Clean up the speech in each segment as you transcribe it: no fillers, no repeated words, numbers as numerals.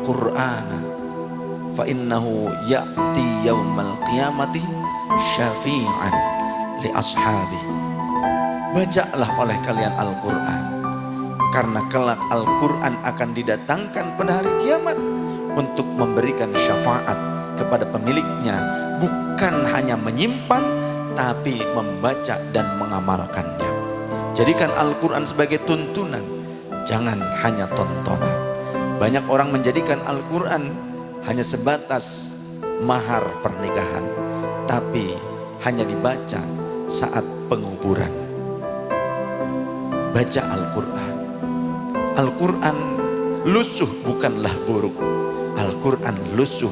Qur'ana fa innahu ya'ti yaumal qiyamati syafi'an li ashabi. Bacalah oleh kalian Al-Quran, karena kelak Al-Quran akan didatangkan pada hari kiamat untuk memberikan syafaat kepada pemiliknya, bukan hanya menyimpan tapi membaca dan mengamalkannya. Jadikan Al-Quran sebagai tuntunan, jangan hanya tontonan. Banyak orang menjadikan Al-Quran hanya sebatas mahar pernikahan, tapi hanya dibaca saat penguburan. Baca Al-Quran. Al-Quran lusuh bukanlah buruk. Al-Quran lusuh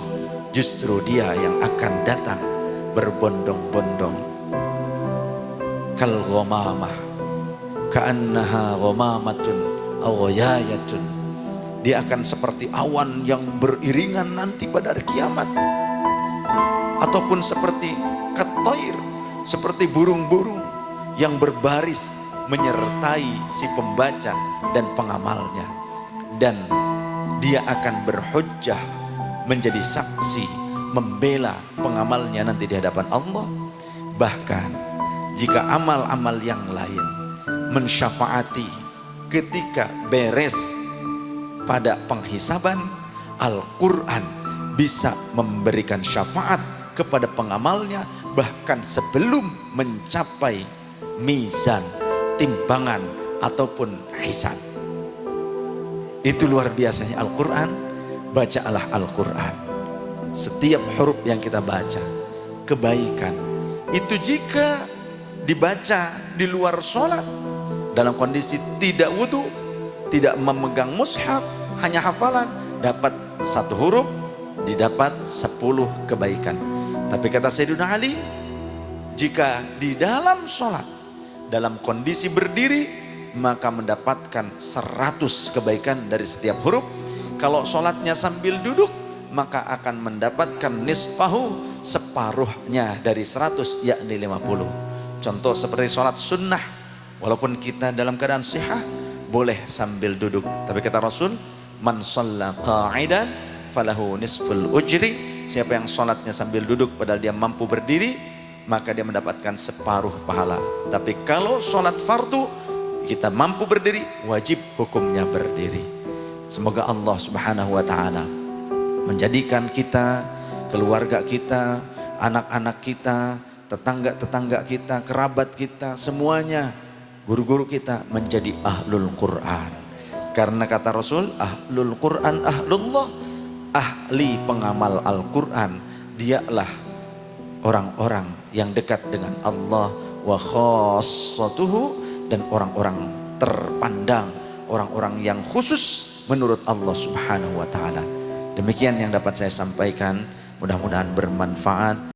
justru dia yang akan datang berbondong-bondong. Kal ghamamah ka'annaha ghamamatun aw ghayayatun. Dia akan seperti awan yang beriringan nanti pada hari kiamat, ataupun seperti katoir, seperti burung-burung yang berbaris menyertai si pembaca dan pengamalnya, dan dia akan berhujjah menjadi saksi membela pengamalnya nanti di hadapan Allah. Bahkan jika amal-amal yang lain mensyafaati ketika beres pada penghisaban, Al-Quran bisa memberikan syafaat kepada pengamalnya bahkan sebelum mencapai mizan, timbangan ataupun hisab. Itu luar biasanya Al-Quran. Bacalah Al-Quran. Setiap huruf yang kita baca kebaikan. Itu jika dibaca di luar sholat, dalam kondisi tidak wudhu, tidak memegang mushaf, hanya hafalan, dapat satu huruf didapat 10 kebaikan. Tapi kata Sayyidina Ali, jika di dalam sholat dalam kondisi berdiri, maka mendapatkan 100 kebaikan dari setiap huruf. Kalau sholatnya sambil duduk, maka akan mendapatkan nisfahu, separuhnya dari 100, yakni 50. Contoh seperti sholat sunnah, walaupun kita dalam keadaan sihah, boleh sambil duduk. Tapi kata Rasul, man shalla qa'idan falahu nisful ujri. Siapa yang sholatnya sambil duduk padahal dia mampu berdiri, maka dia mendapatkan separuh pahala. Tapi kalau sholat fardu kita mampu berdiri, wajib hukumnya berdiri. Semoga Allah Subhanahu wa ta'ala menjadikan kita, keluarga kita, anak-anak kita, tetangga-tetangga kita, kerabat kita, semuanya, guru-guru kita menjadi ahlul Quran. Karena kata Rasul, ahlul Quran ahlullah, ahli pengamal Al-Quran dialah orang-orang yang dekat dengan Allah, wa khassatuhu, dan orang-orang terpandang, orang-orang yang khusus menurut Allah Subhanahu wa ta'ala. Demikian yang dapat saya sampaikan, mudah-mudahan bermanfaat.